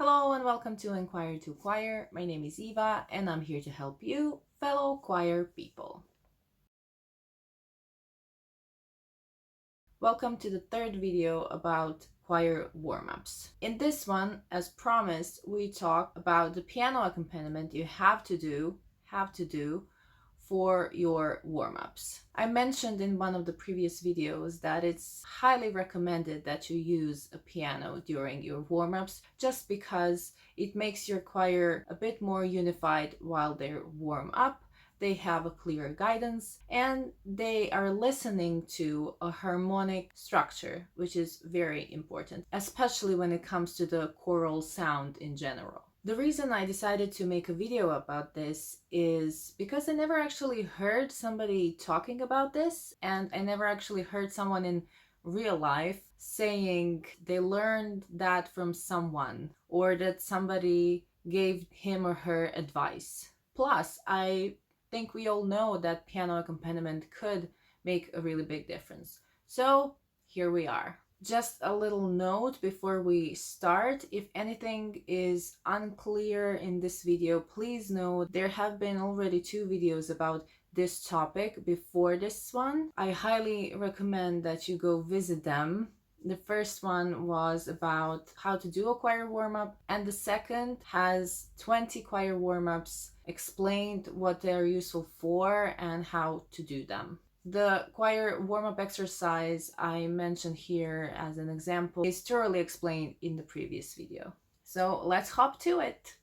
Hello and welcome to Enquire to Choir. My name is Eva and I'm here to help you, fellow choir people. Welcome to the third video about choir warm-ups. In this one, as promised, we talk about the piano accompaniment you have to do for your warm-ups. I mentioned in one of the previous videos that it's highly recommended that you use a piano during your warm-ups just because it makes your choir a bit more unified while they're warm up. They have a clear guidance and they are listening to a harmonic structure, which is very important, especially when it comes to the choral sound in general. The reason I decided to make a video about this is because I never actually heard somebody talking about this, and I never actually heard someone in real life saying they learned that from someone or that somebody gave him or her advice. Plus, I think we all know that piano accompaniment could make a really big difference. So here we are. Just a little note before we start: if anything is unclear in this video, please know there have been already 2 videos about this topic before this one. I highly recommend that you go visit them. The first one was about how to do a choir warm-up, and the second has 20 choir warm-ups explained what they're useful for and how to do them. The choir warm-up exercise I mentioned here as an example is thoroughly explained in the previous video. So let's hop to it.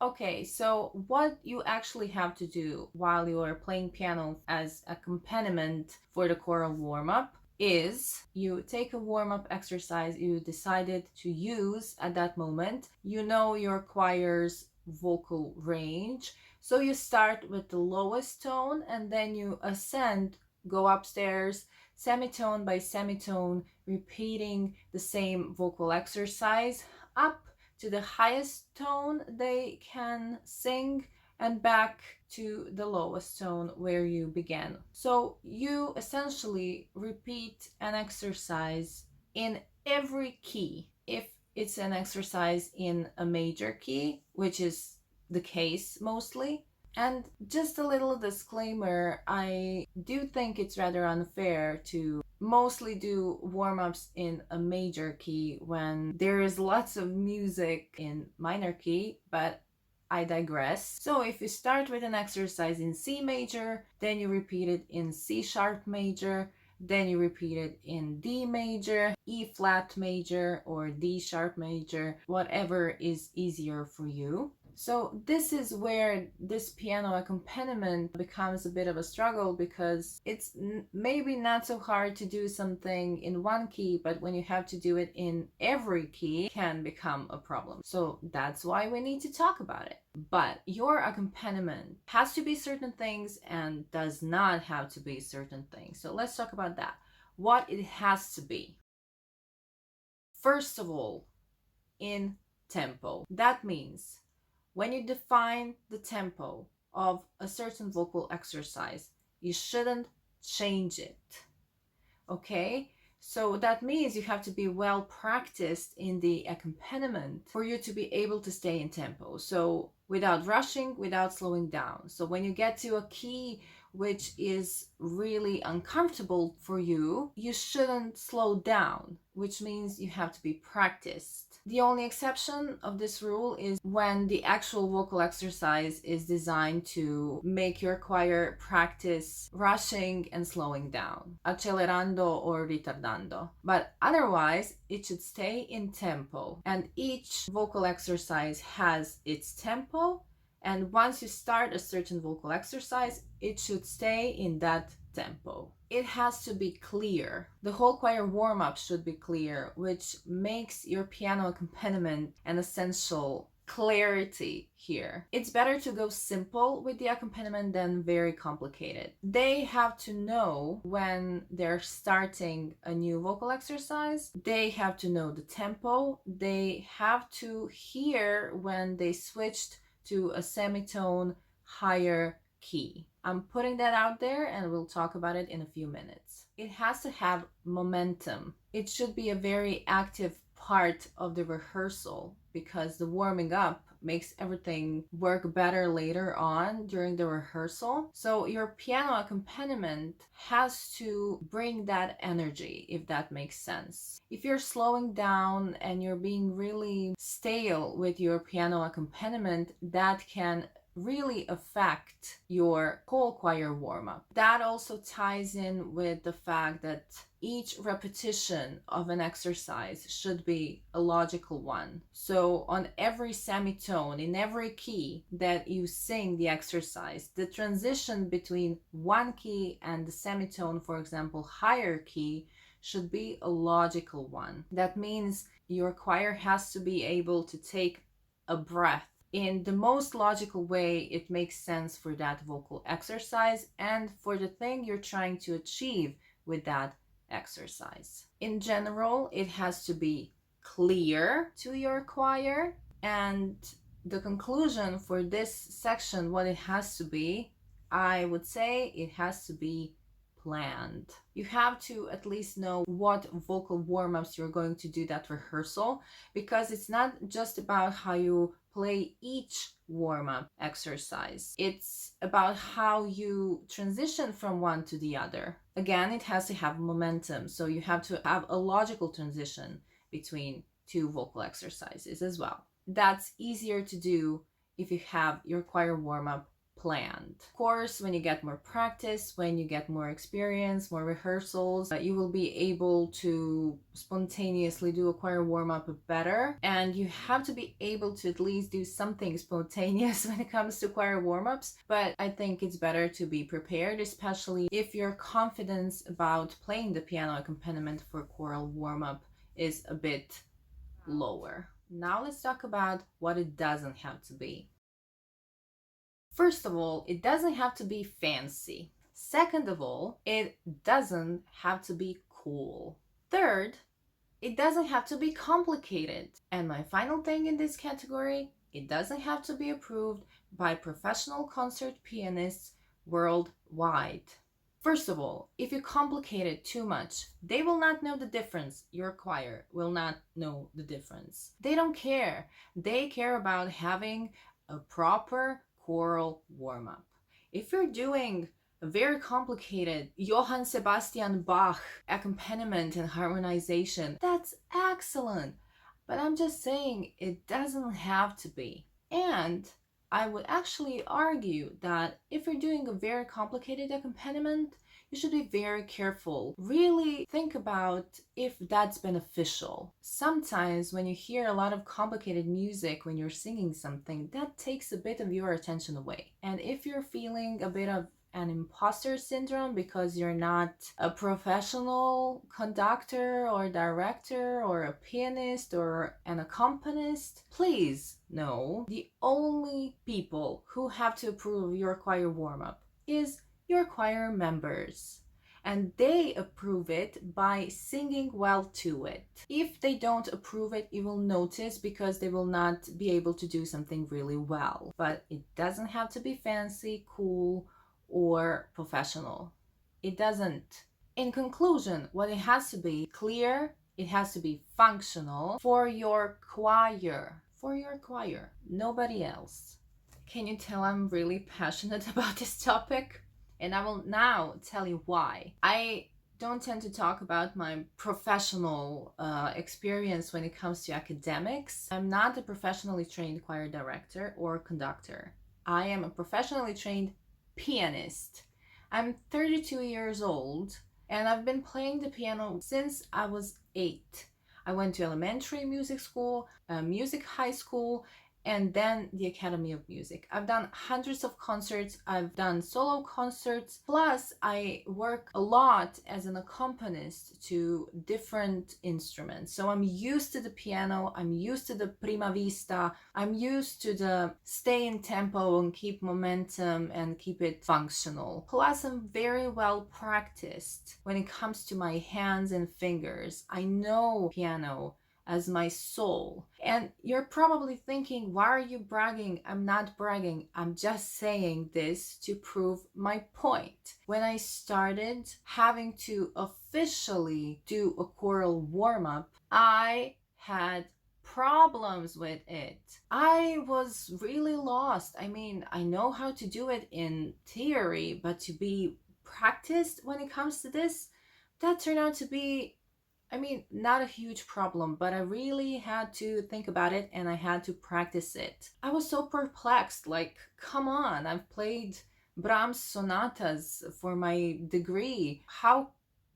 Okay, so what you actually have to do while you are playing piano as accompaniment for the choral warm-up is you take a warm-up exercise you decided to use at that moment. You know your choir's vocal range, so you start with the lowest tone and then you ascend, go upstairs, semitone by semitone, repeating the same vocal exercise up to the highest tone they can sing and back to the lowest tone where you began. So you essentially repeat an exercise in every key. If it's an exercise in a major key, which is the case mostly. And just a little disclaimer, I do think it's rather unfair to mostly do warm-ups in a major key when there is lots of music in minor key, but I digress. So if you start with an exercise in C major, then you repeat it in C sharp major, then you repeat it in D major, E flat major, or D sharp major, whatever is easier for you. So this is where this piano accompaniment becomes a bit of a struggle, because it's maybe not so hard to do something in one key, but when you have to do it in every key, it can become a problem. So that's why we need to talk about it. But your accompaniment has to be certain things and does not have to be certain things. So let's talk about that. What it has to be. First of all, in tempo. That means when you define the tempo of a certain vocal exercise, you shouldn't change it. Okay? So that means you have to be well practiced in the accompaniment for you to be able to stay in tempo. So without rushing, without slowing down. So when you get to a key which is really uncomfortable for you, you shouldn't slow down, which means you have to be practiced. The only exception of this rule is when the actual vocal exercise is designed to make your choir practice rushing and slowing down, accelerando or ritardando. But otherwise, it should stay in tempo, and each vocal exercise has its tempo. And once you start a certain vocal exercise, it should stay in that tempo. It has to be clear. The whole choir warm-up should be clear, which makes your piano accompaniment an essential clarity here. It's better to go simple with the accompaniment than very complicated. They have to know when they're starting a new vocal exercise. They have to know the tempo. They have to hear when they switched to a semitone higher key. I'm putting that out there and we'll talk about it in a few minutes. It has to have momentum. It should be a very active part of the rehearsal because the warming up makes everything work better later on during the rehearsal. So your piano accompaniment has to bring that energy, if that makes sense. If you're slowing down and you're being really stale with your piano accompaniment, that can really affect your whole choir warm-up. That also ties in with the fact that each repetition of an exercise should be a logical one. So on every semitone, in every key that you sing the exercise, the transition between one key and the semitone, for example, higher key, should be a logical one. That means your choir has to be able to take a breath in the most logical way. It makes sense for that vocal exercise and for the thing you're trying to achieve with that exercise. In general, it has to be clear to your choir, and the conclusion for this section, what it has to be, I would say it has to be planned. You have to at least know what vocal warm-ups you're going to do that rehearsal, because it's not just about how you play each warm-up exercise. It's about how you transition from one to the other. Again, it has to have momentum, so you have to have a logical transition between two vocal exercises as well. That's easier to do if you have your choir warm-up planned. Of course, when you get more practice, when you get more experience, more rehearsals, you will be able to spontaneously do a choir warm-up better. And you have to be able to at least do something spontaneous when it comes to choir warm-ups. But I think it's better to be prepared, especially if your confidence about playing the piano accompaniment for choral warm-up is a bit lower. Now let's talk about what it doesn't have to be. First of all, it doesn't have to be fancy. Second of all, it doesn't have to be cool. Third, it doesn't have to be complicated. And my final thing in this category, it doesn't have to be approved by professional concert pianists worldwide. First of all, if you complicate it too much, they will not know the difference. Your choir will not know the difference. They don't care. They care about having a proper choral warm-up. If you're doing a very complicated Johann Sebastian Bach accompaniment and harmonization, that's excellent. But I'm just saying it doesn't have to be. And I would actually argue that if you're doing a very complicated accompaniment, you should be very careful. Really think about if that's beneficial. Sometimes when you hear a lot of complicated music when you're singing something, that takes a bit of your attention away. And if you're feeling a bit of an imposter syndrome because you're not a professional conductor or director or a pianist or an accompanist, please know the only people who have to approve your choir warm-up is your choir members, and they approve it by singing well to it. If they don't approve it, you will notice because they will not be able to do something really well. But it doesn't have to be fancy, cool, or professional. It doesn't. In conclusion, what it has to be clear, it has to be functional for your choir. For your choir, nobody else. Can you tell I'm really passionate about this topic? And I will now tell you why. I don't tend to talk about my professional experience when it comes to academics. I'm not a professionally trained choir director or conductor. I am a professionally trained pianist. I'm 32 years old and I've been playing the piano since I was 8. I went to elementary music school, music high school, and then the Academy of Music. I've done hundreds of concerts, I've done solo concerts, plus I work a lot as an accompanist to different instruments. So I'm used to the piano, I'm used to the prima vista, I'm used to the stay in tempo and keep momentum and keep it functional. Plus I'm very well practiced when it comes to my hands and fingers. I know piano as my soul. And you're probably thinking, why are you bragging? I'm not bragging. I'm just saying this to prove my point. When I started having to officially do a choral warm-up, I had problems with it. I was really lost. I mean, I know how to do it in theory, but to be practiced when it comes to this, that turned out to be, I mean, not a huge problem, but I really had to think about it and I had to practice it. I was so perplexed, like, come on, I've played Brahms sonatas for my degree. How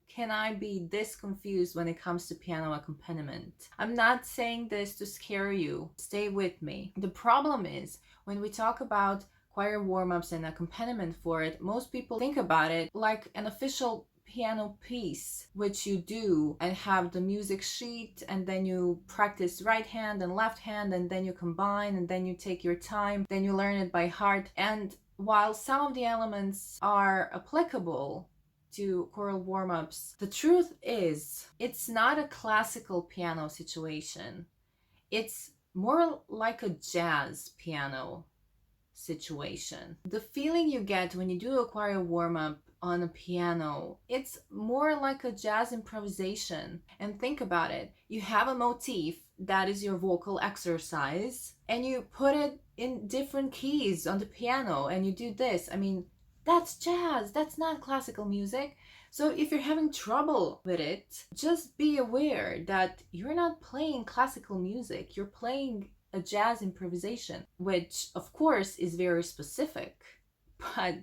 can I be this confused when it comes to piano accompaniment? I'm not saying this to scare you. Stay with me. The problem is when we talk about choir warm-ups and accompaniment for it, most people think about it like an official piano piece, which you do and have the music sheet, and then you practice right hand and left hand, and then you combine, and then you take your time, then you learn it by heart. And while some of the elements are applicable to choral warm-ups, the truth is it's not a classical piano situation. It's more like a jazz piano situation. The feeling you get when you do a choir warm-up on a piano, it's more like a jazz improvisation. And think about it. You have a motif that is your vocal exercise, and you put it in different keys on the piano, and you do this. I mean, that's jazz. That's not classical music. So if you're having trouble with it, just be aware that you're not playing classical music. You're playing a jazz improvisation, which of course is very specific, but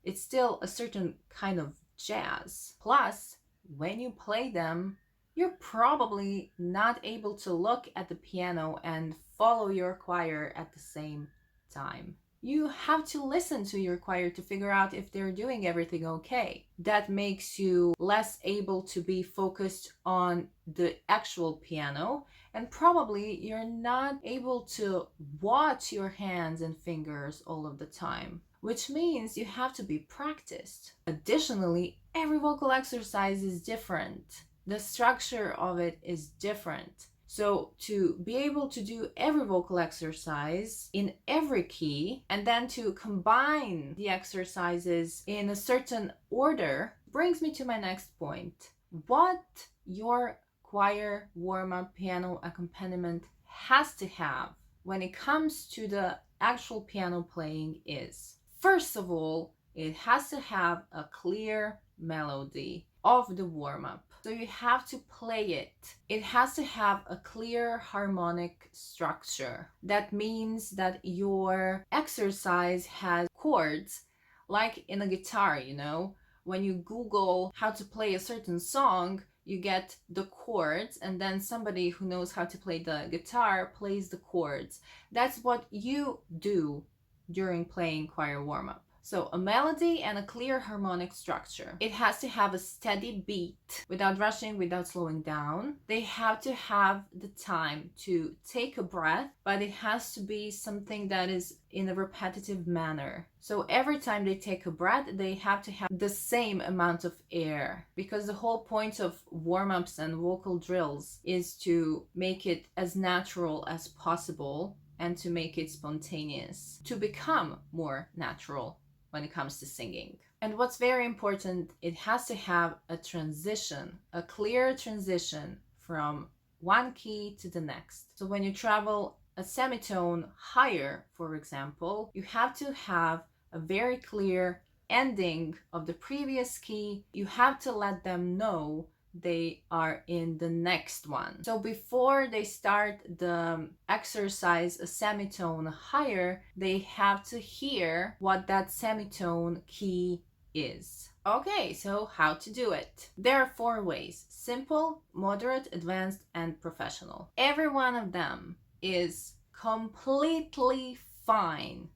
it's still a certain kind of jazz. Plus, when you play them, you're probably not able to look at the piano and follow your choir at the same time. You have to listen to your choir to figure out if they're doing everything okay. That makes you less able to be focused on the actual piano, and probably you're not able to watch your hands and fingers all of the time, which means you have to be practiced. Additionally, every vocal exercise is different. The structure of it is different. So to be able to do every vocal exercise in every key and then to combine the exercises in a certain order brings me to my next point. What your choir warm-up piano accompaniment has to have when it comes to the actual piano playing is, first of all, it has to have a clear melody of the warm-up. So you have to play it. It has to have a clear harmonic structure. That means that your exercise has chords, like in a guitar, you know? When you Google how to play a certain song, you get the chords, and then somebody who knows how to play the guitar plays the chords. That's what you do during playing choir warm-up. So a melody and a clear harmonic structure. It has to have a steady beat without rushing, without slowing down. They have to have the time to take a breath, but it has to be something that is in a repetitive manner. So every time they take a breath, they have to have the same amount of air, because the whole point of warm-ups and vocal drills is to make it as natural as possible and to make it spontaneous, to become more natural when it comes to singing. And what's very important, it has to have a transition, a clear transition from one key to the next. So when you travel a semitone higher, for example, you have to have a very clear ending of the previous key. You have to let them know they are in the next one. So before they start the exercise a semitone higher, they have to hear what that semitone key is. Okay, so how to do it? There are 4 ways: simple, moderate, advanced, and professional. Every one of them is completely fine.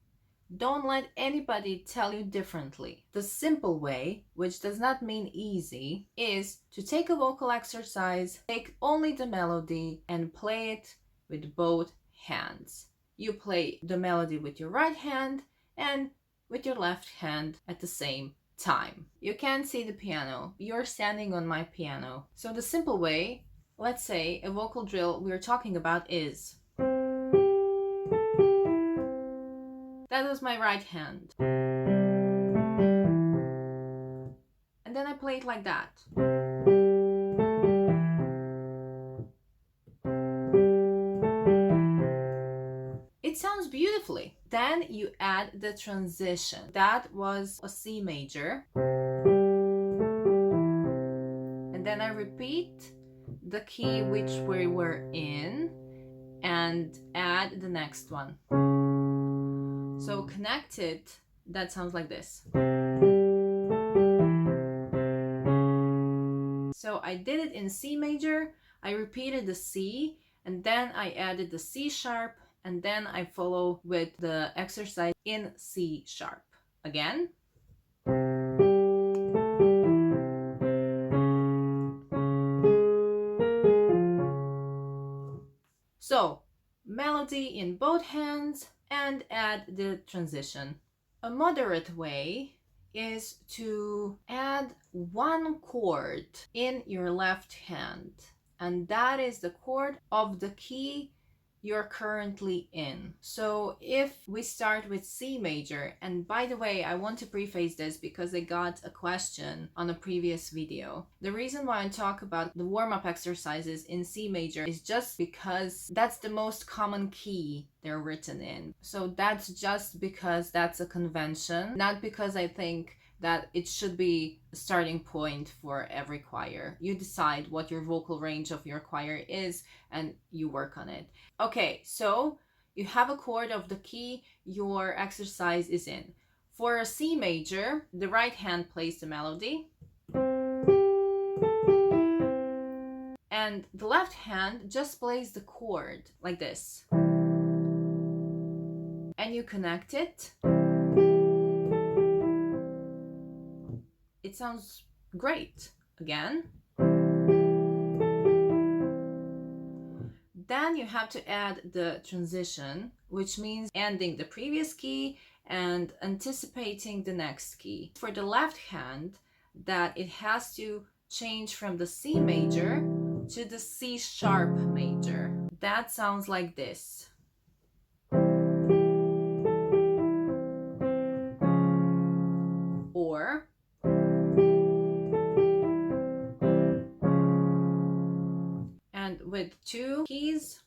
Don't let anybody tell you differently. The simple way, which does not mean easy, is to take a vocal exercise, take only the melody, and play it with both hands. You play the melody with your right hand and with your left hand at the same time. You can't see the piano. You're standing on my piano. So the simple way, Let's say a vocal drill we're talking about is. That was my right hand. And then I play it like that. It sounds beautifully. Then you add the transition. That was a C major. And then I repeat the key which we were in and add the next one. So connected, that sounds like this. So I did it in C major, I repeated the C, and then I added the C sharp, and then I follow with the exercise in C sharp. Again. So, melody in both hands and add the transition. A moderate way is to add one chord in your left hand, and that is the chord of the key you're currently in. So if we start with C major, and by the way, I want to preface this because I got a question on a previous video. The reason why I talk about the warm-up exercises in C major is just because that's the most common key they're written in. So that's just because that's a convention, not because I think that it should be a starting point for every choir. You decide what your vocal range of your choir is and you work on it. Okay, so you have a chord of the key your exercise is in. For a C major, the right hand plays the melody, and the left hand just plays the chord like this. And you connect it. It sounds great. Again. Then you have to add the transition, which means ending the previous key and anticipating the next key. For the left hand, that it has to change from the C major to the C sharp major. That sounds like this. Or and with two keys,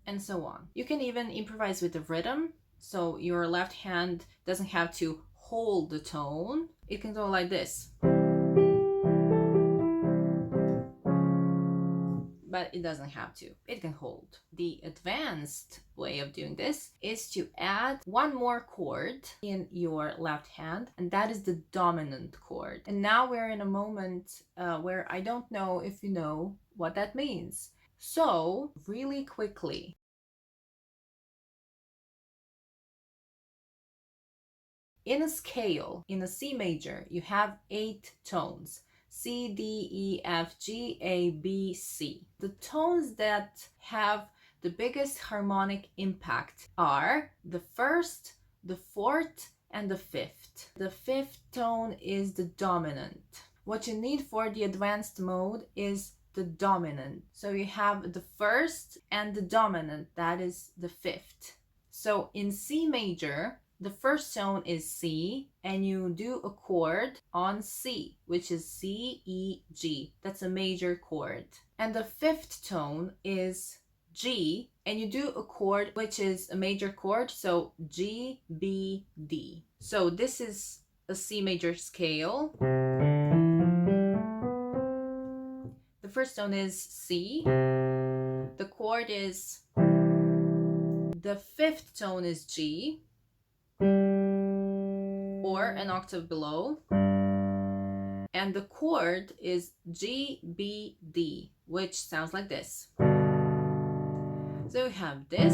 and so on. You can even improvise with the rhythm, so your left hand doesn't have to hold the tone. It can go like this. But it doesn't have to. It can hold. The advanced way of doing this is to add one more chord in your left hand, and that is the dominant chord. And now we're in a moment where I don't know if you know what that means. So, really quickly, in a scale, in a C major, you have 8 tones. C, D, E, F, G, A, B, C. The tones that have the biggest harmonic impact are the first, the fourth, and the fifth. The fifth tone is the dominant. What you need for the advanced mode is the dominant. So you have the first and the dominant, that is the fifth. So in C major, the first tone is C, and you do a chord on C, which is C, E, G. That's a major chord. And the fifth tone is G, and you do a chord which is a major chord, so G, B, D. So this is a C major scale. The first tone is C. The chord is, the fifth tone is G, or an octave below, and the chord is G, B, D, which sounds like this. So we have this.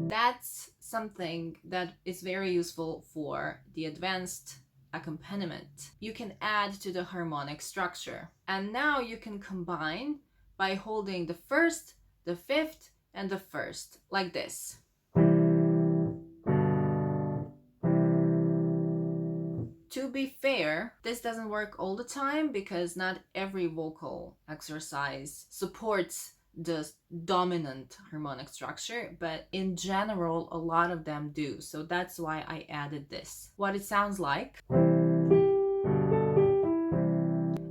That's something that is very useful for the advanced accompaniment. You can add to the harmonic structure. And now you can combine by holding the first, the fifth, and the first, like this. To be fair, this doesn't work all the time because not every vocal exercise supports the dominant harmonic structure, but in general, a lot of them do. So that's why I added this. What it sounds like.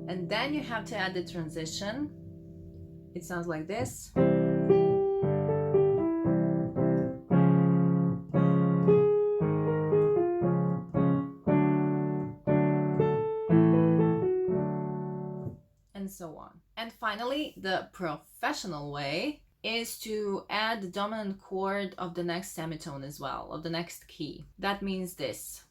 And then you have to add the transition. It sounds like this. And so on. And finally, the professional way is to add the dominant chord of the next semitone as well, of the next key. That means this.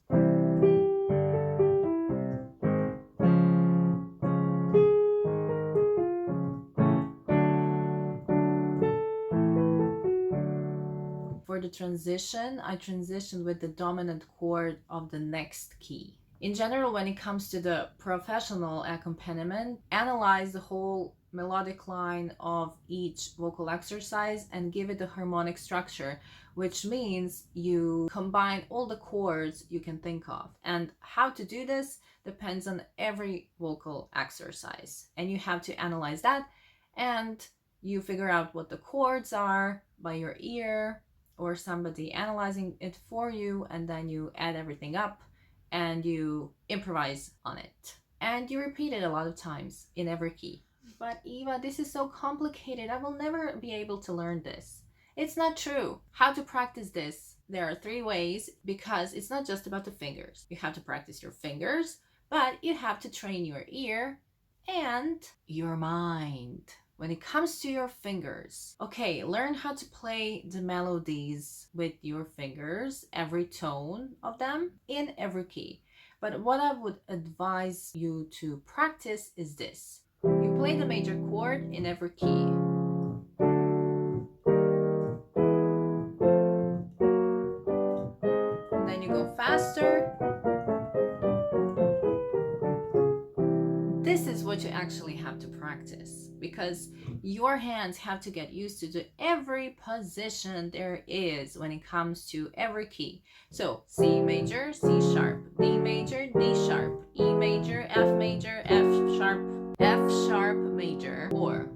For the transition, I transitioned with the dominant chord of the next key. In general, when it comes to the professional accompaniment, analyze the whole melodic line of each vocal exercise and give it a harmonic structure, which means you combine all the chords you can think of. And how to do this depends on every vocal exercise. And you have to analyze that, and you figure out what the chords are by your ear or somebody analyzing it for you, and then you add everything up and you improvise on it. And you repeat it a lot of times in every key. But Eva, this is so complicated. I will never be able to learn this. It's not true. How to practice this? There are 3 ways, because it's not just about the fingers. You have to practice your fingers, but you have to train your ear and your mind. When it comes to your fingers, okay, learn how to play the melodies with your fingers, every tone of them in every key. But what I would advise you to practice is this. You play the major chord in every key. Then you go faster. This is what you actually have to practice, because your hands have to get used to every position there is when it comes to every key. So C major, C sharp, D major, D sharp, E major, F major, F sharp major, or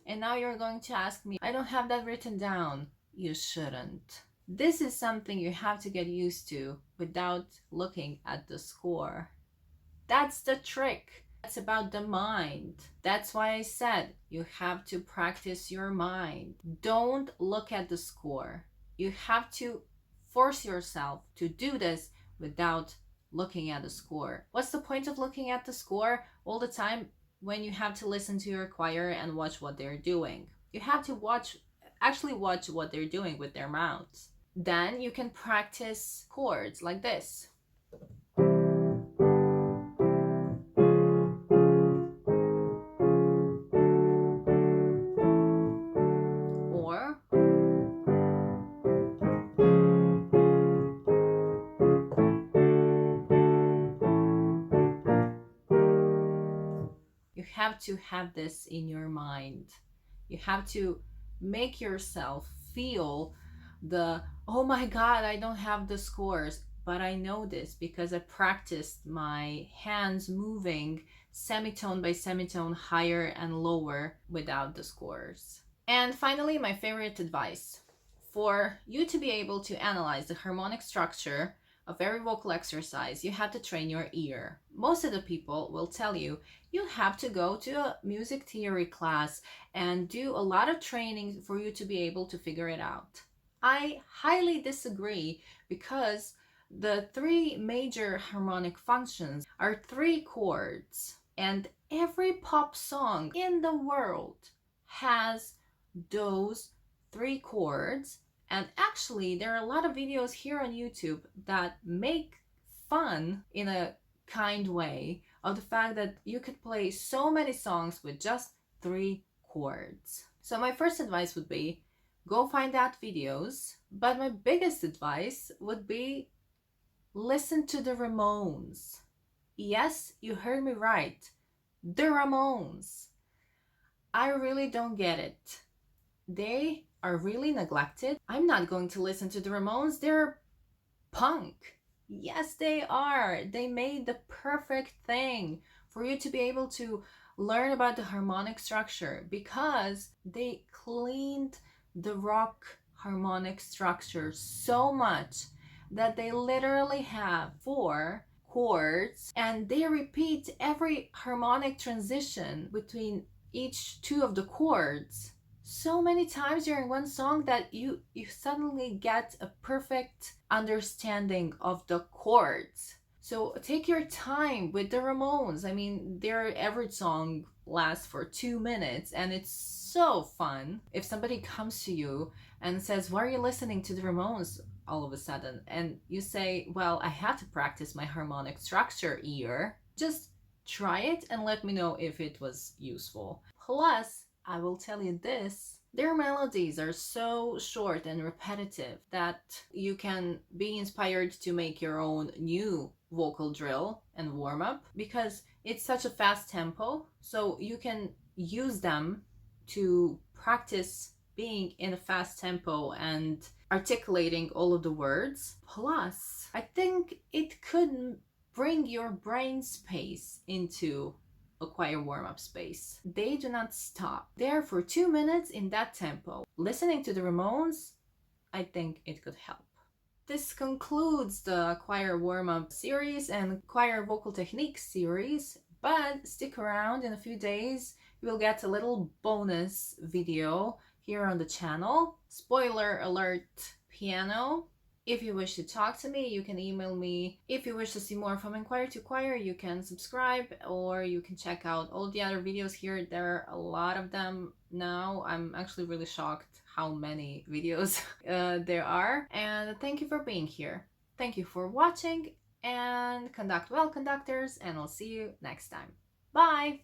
and now you're going to ask me, I don't have that written down. You shouldn't. This is something you have to get used to without looking at the score. That's the trick. That's about the mind. That's why I said you have to practice your mind. Don't look at the score. You have to force yourself to do this without looking at the score. What's the point of looking at the score all the time when you have to listen to your choir and watch what they're doing? You have to actually watch what they're doing with their mouths. Then you can practice chords like this. Or you have to have this in your mind. You have to make yourself feel the, oh my God, I don't have the scores, but I know this because I practiced my hands moving semitone by semitone, higher and lower without the scores. And finally, my favorite advice. For you to be able to analyze the harmonic structure of every vocal exercise, you have to train your ear. Most of the people will tell you you have to go to a music theory class and do a lot of training for you to be able to figure it out. I highly disagree, because the 3 major harmonic functions are 3 chords, and every pop song in the world has those 3 chords. And actually, there are a lot of videos here on YouTube that make fun in a kind way of the fact that you could play so many songs with just 3 chords. So my first advice would be, go find out videos. But my biggest advice would be, Listen to the Ramones. Yes, you heard me right. The Ramones. I really don't get it. They are really neglected. I'm not going to listen to the Ramones. They're punk. Yes, they are. They made the perfect thing for you to be able to learn about the harmonic structure because they cleaned the rock harmonic structure so much that they literally have 4 chords and they repeat every harmonic transition between each two of the chords so many times during one song that you suddenly get a perfect understanding of the chords. So take your time with the Ramones. I mean, their average song lasts for 2 minutes and it's so fun. If somebody comes to you and says, "Why are you listening to the Ramones all of a sudden?" and you say, "Well, I had to practice my harmonic structure ear," just try it and let me know if it was useful. Plus, I will tell you this, their melodies are so short and repetitive that you can be inspired to make your own new vocal drill and warm up because it's such a fast tempo. So you can use them to practice being in a fast tempo and articulating all of the words. Plus, I think it could bring your brain space into a choir warm-up space. They do not stop. There for 2 minutes in that tempo. Listening to the Ramones, I think it could help. This concludes the choir warm-up series and choir vocal techniques series, but stick around. In a few days you will get a little bonus video here on the channel. Spoiler alert, piano. If you wish to talk to me, you can email me. If you wish to see more from Enquire to Choir, you can subscribe or you can check out all the other videos here. There are a lot of them now. I'm actually really shocked how many videos there are. And thank you for being here. Thank you for watching and conduct well, conductors, and I'll see you next time. Bye!